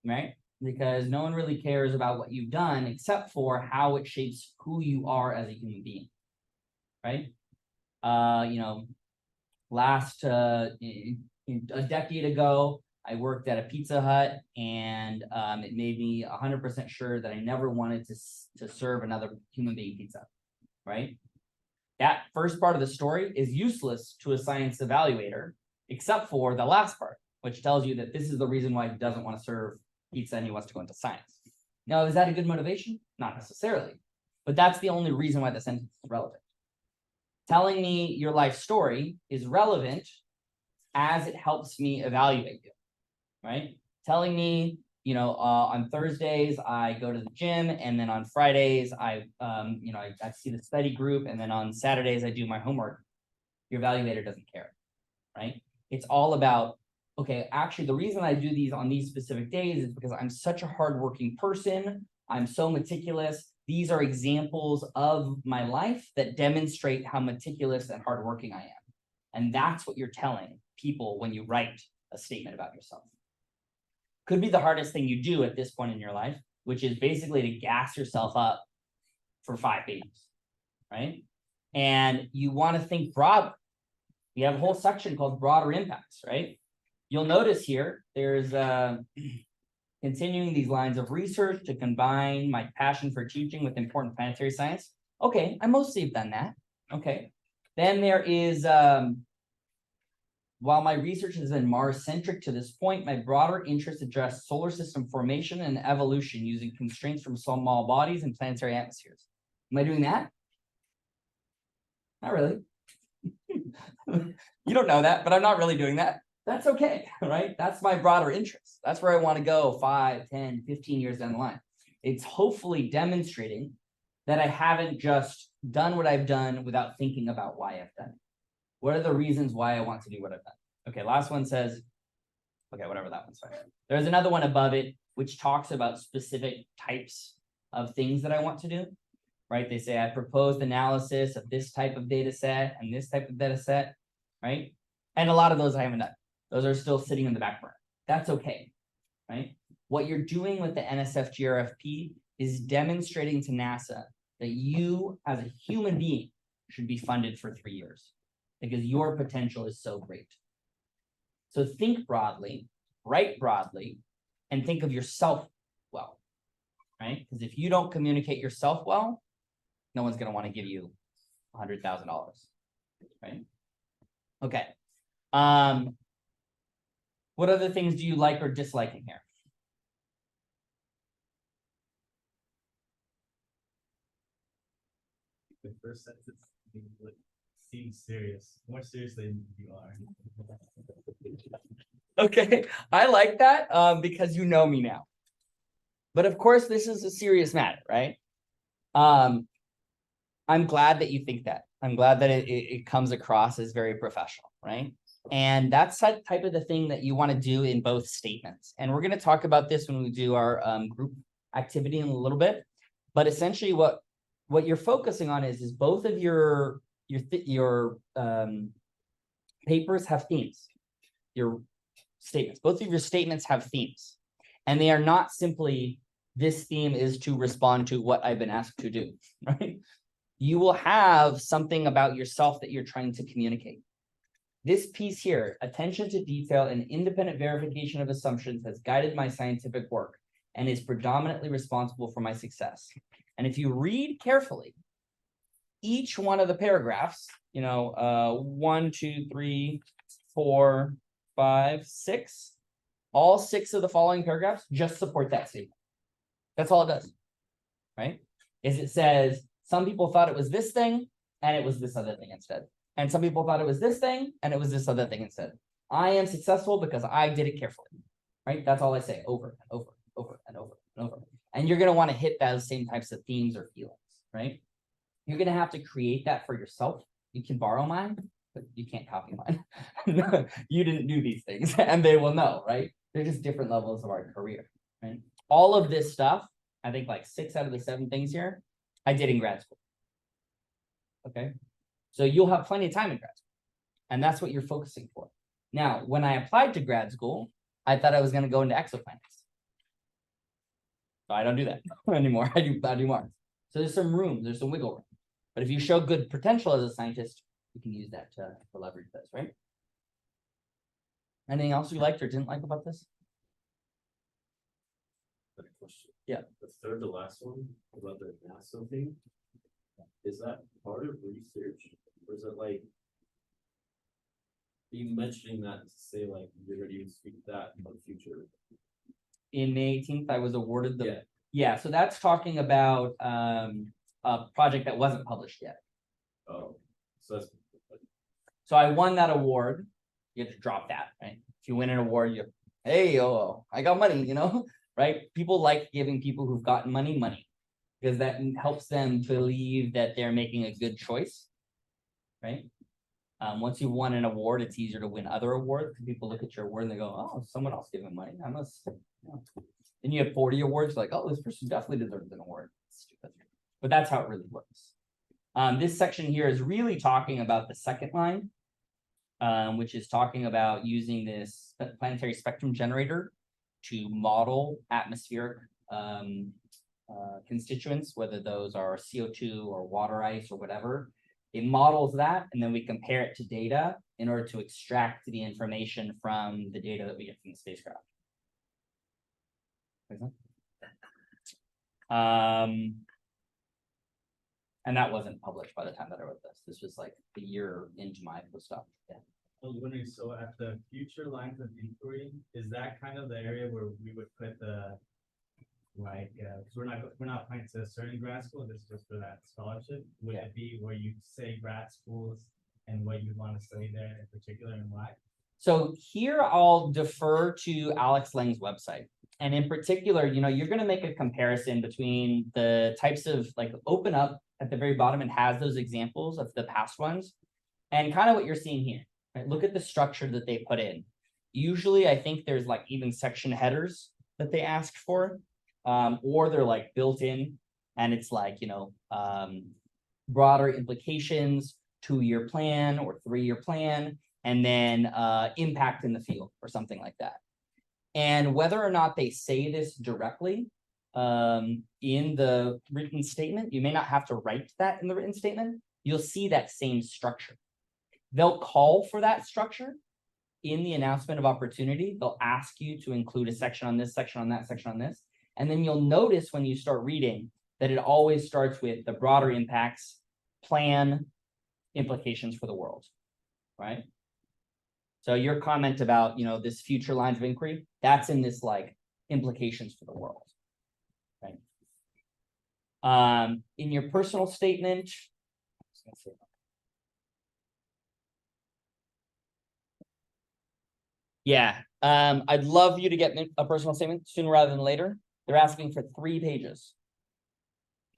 right? Because no one really cares about what you've done except for how it shapes who you are as a human being, right? A decade ago, I worked at a Pizza Hut, and it made me 100% sure that I never wanted to serve another human being pizza, right? That first part of the story is useless to a science evaluator, except for the last part, which tells you that this is the reason why he doesn't want to serve pizza and he wants to go into science. Now, is that a good motivation? Not necessarily, but that's the only reason why the sentence is relevant. Telling me your life story is relevant as it helps me evaluate you, right? Telling me, on Thursdays, I go to the gym, and then on Fridays, I see the study group, and then on Saturdays, I do my homework. Your evaluator doesn't care, right? It's all about, okay, actually, the reason I do these on these specific days is because I'm such a hardworking person. I'm so meticulous. These are examples of my life that demonstrate how meticulous and hardworking I am. And that's what you're telling people when you write a statement about yourself. Could be the hardest thing you do at this point in your life, which is basically to gas yourself up for 5 pages, right? And you want to think broadly. We have a whole section called broader impacts, right? You'll notice here, there's continuing these lines of research to combine my passion for teaching with important planetary science. Okay, I mostly have done that. Okay. Then there is, while my research has been Mars-centric to this point, my broader interests address solar system formation and evolution using constraints from small bodies and planetary atmospheres. Am I doing that? Not really. You don't know that, but I'm not really doing that. That's okay, right? That's my broader interest. That's where I want to go 5, 10, 15 years down the line. It's hopefully demonstrating that I haven't just done what I've done without thinking about why I've done it. What are the reasons why I want to do what I've done? Okay, last one says, okay, whatever, that one's fine. There's another one above it, which talks about specific types of things that I want to do, right? They say, I proposed analysis of this type of data set and this type of data set, right? And a lot of those I haven't done. Those are still sitting in the back burner. That's okay, right? What you're doing with the NSF GRFP is demonstrating to NASA that you, as a human being, should be funded for 3 years because your potential is so great. So think broadly, write broadly, and think of yourself well, right? Because if you don't communicate yourself well, no one's going to want to give you $100,000, right? Okay. What other things do you like or dislike in here? The first sentence seems serious, more serious than you are. Okay, I like that because you know me now. But of course, this is a serious matter, right? I'm glad that you think that. I'm glad that it comes across as very professional, right? And that's the type of the thing that you want to do in both statements. And we're going to talk about this when we do our group activity in a little bit. But essentially, what you're focusing on is both of your papers have themes. Your statements, both of your statements have themes, and they are not simply this theme is to respond to what I've been asked to do, right? You will have something about yourself that you're trying to communicate. This piece here, attention to detail and independent verification of assumptions, has guided my scientific work and is predominantly responsible for my success. And if you read carefully, each one of the paragraphs, 1, 2, 3, 4, 5, 6, all 6 of the following paragraphs just support that statement. That's all it does, right? Is it says, some people thought it was this thing, and it was this other thing instead. And some people thought it was this thing, and it was this other thing instead. I am successful because I did it carefully, right? That's all I say over and over, over and over and over. And you're going to want to hit those same types of themes or feelings, right? You're going to have to create that for yourself. you can borrow mine, but you can't copy mine. You didn't do these things, and they will know, right? They're just different levels of our career, right? All of this stuff, I think like 6 out of the 7 things here, I did in grad school. Okay, so you'll have plenty of time in grad school, and that's what you're focusing for. Now, when I applied to grad school, I thought I was going to go into exoplanets. So I don't do that anymore. I do Mars. So there's some room, there's some wiggle room. But if you show good potential as a scientist, you can use that to leverage this, right? Anything else you liked or didn't like about this? Got a question. Yeah. The third to last one about the NASA thing. Is that part of research or is it like? You mentioning that to say like you're ready to speak that in the future? In May 18th, I was awarded the. Yeah. Yeah, so that's talking about a project that wasn't published yet. Oh, so that's. So I won that award. You have to drop that, right? If you win an award, you, hey, oh, I got money, you know, right? People like giving people who've gotten money, because that helps them believe that they're making a good choice, right? Once you've won an award, it's easier to win other awards because people look at your award and they go, oh, someone else gave him money. I must, you know. Then you have 40 awards, like, oh, this person definitely deserves an award. Stupid. But that's how it really works. This section here is really talking about the second line, which is talking about using this planetary spectrum generator to model atmospheric constituents, whether those are CO2 or water ice or whatever. It models that, and then we compare it to data in order to extract the information from the data that we get from the spacecraft. And that wasn't published by the time that I wrote this. This was like a year into my postdoc. Yeah. I was wondering, so at the future lines of inquiry, is that kind of the area where we would put the, like, because we're not applying to a certain grad school, this is just for that scholarship. Would it be where you say grad schools and what you want to study there in particular and why? So here I'll defer to Alex Lang's website. And in particular, you know, you're going to make a comparison between the types of, like, open up at the very bottom and has those examples of the past ones and kind of what you're seeing here. Right? Look at the structure that they put in. Usually, I think there's like even section headers that they asked for, or they're like built in, and it's like, you know, broader implications, 2-year plan or 3-year plan, and then impact in the field or something like that. And whether or not they say this directly in the written statement, you may not have to write that in the written statement. You'll see that same structure. They'll call for that structure in the announcement of opportunity. They'll ask you to include a section on this, section on that, section on this. And then you'll notice when you start reading that it always starts with the broader impacts, plan, implications for the world, right? So your comment about, you know, this future lines of inquiry, that's in this like implications for the world, right? In your personal statement, yeah, I'd love you to get a personal statement sooner rather than later. They're asking for 3 pages.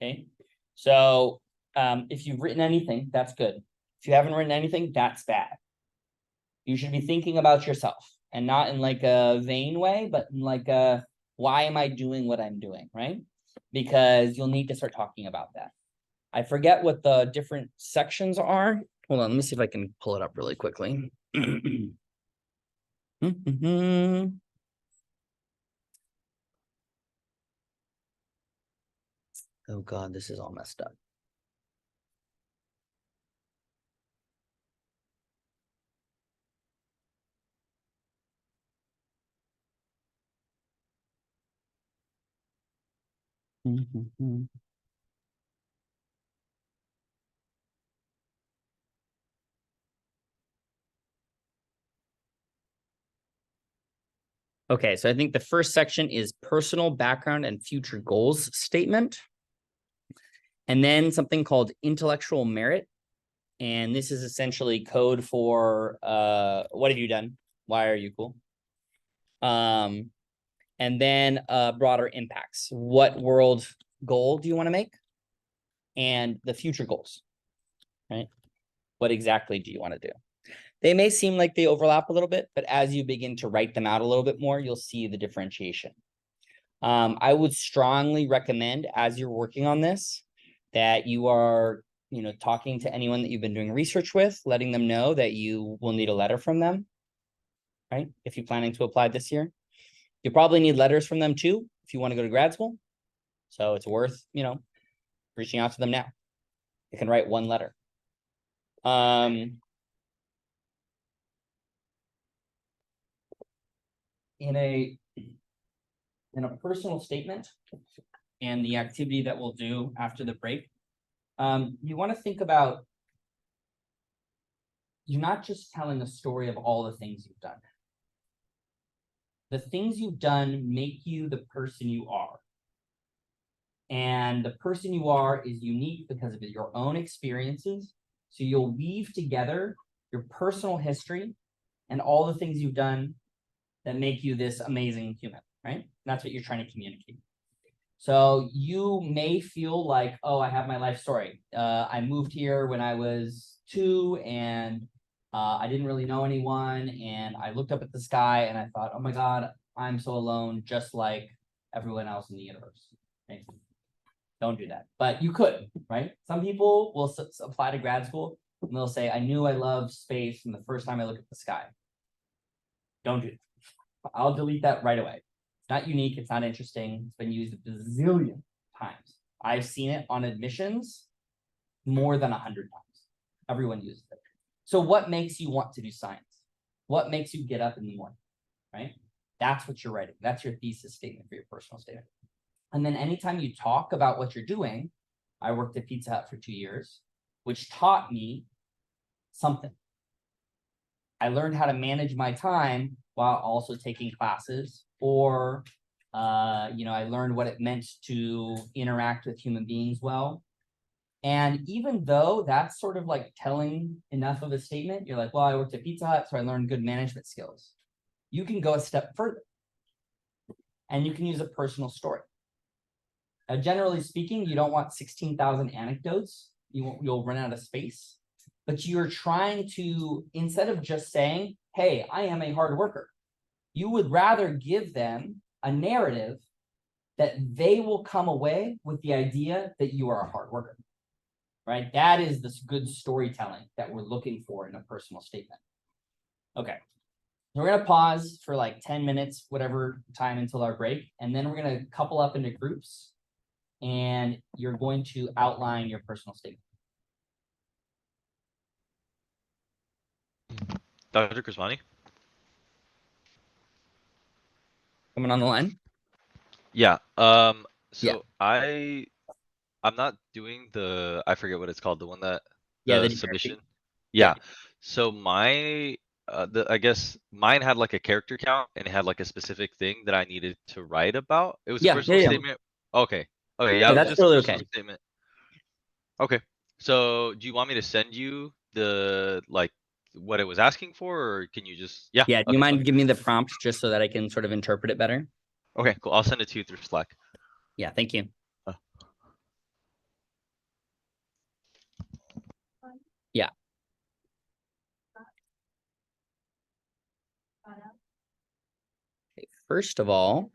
Okay, so if you've written anything, that's good. If you haven't written anything, that's bad. You should be thinking about yourself and not in like a vain way, but in like a, why am I doing what I'm doing, right? Because you'll need to start talking about that. I forget what the different sections are. Hold on, let me see if I can pull it up really quickly. Oh God, this is all messed up. Okay, so I think the first section is personal background and future goals statement. And then something called intellectual merit. And this is essentially code for what have you done? Why are you cool? And then broader impacts. What world goal do you want to make? And the future goals, right? What exactly do you want to do? They may seem like they overlap a little bit, but as you begin to write them out a little bit more, you'll see the differentiation. I would strongly recommend, as you're working on this, that you are, talking to anyone that you've been doing research with, letting them know that you will need a letter from them, right? If you're planning to apply this year. You'll probably need letters from them too, if you want to go to grad school. So it's worth, reaching out to them now. You can write one letter. In a personal statement and the activity that we'll do after the break, you want to think about, you're not just telling a story of all the things you've done. The things you've done make you the person you are. And the person you are is unique because of your own experiences. So you'll weave together your personal history and all the things you've done that make you this amazing human, right? That's what you're trying to communicate. So you may feel like, oh, I have my life story. I moved here when I was 2 and I didn't really know anyone. And I looked up at the sky and I thought, oh my God, I'm so alone, just like everyone else in the universe. Right? Don't do that, but you could, right? Some people will apply to grad school and they'll say, I knew I loved space from the first time I looked at the sky. Don't do that. I'll delete that right away. It's not unique. It's not interesting. It's been used a bazillion times. I've seen it on admissions more than 100 times. Everyone uses it. So what makes you want to do science? What makes you get up in the morning, right? That's what you're writing. That's your thesis statement for your personal statement. And then anytime you talk about what you're doing, I worked at Pizza Hut for 2 years, which taught me something. I learned how to manage my time while also taking classes, or, I learned what it meant to interact with human beings well. And even though that's sort of like telling enough of a statement, you're like, well, I worked at Pizza Hut, so I learned good management skills. You can go a step further and you can use a personal story. Generally speaking, you don't want 16,000 anecdotes. You'll run out of space. But you're trying to, instead of just saying, hey, I am a hard worker, you would rather give them a narrative that they will come away with the idea that you are a hard worker, right? That is this good storytelling that we're looking for in a personal statement. Okay, so we're gonna pause for like 10 minutes, whatever time until our break, and then we're gonna couple up into groups and you're going to outline your personal statement. Dr. Krismani? Coming on the line? Yeah. Yeah. I'm not doing I forget what it's called, the one that Yeah, the the submission. Yeah. Yeah. So I guess mine had like a character count and it had like a specific thing that I needed to write about. It was a Yeah, personal yeah. statement. Okay. Okay, yeah, Yeah, it was that's just a totally personal okay. statement. Okay. So do you want me to send you what it was asking for, or can you just Yeah, do you okay, mind giving me the prompt just so that I can sort of interpret it better? okay, cool. I'll send it to you through Slack. Yeah, thank you. Uh. Yeah. Okay, first of all,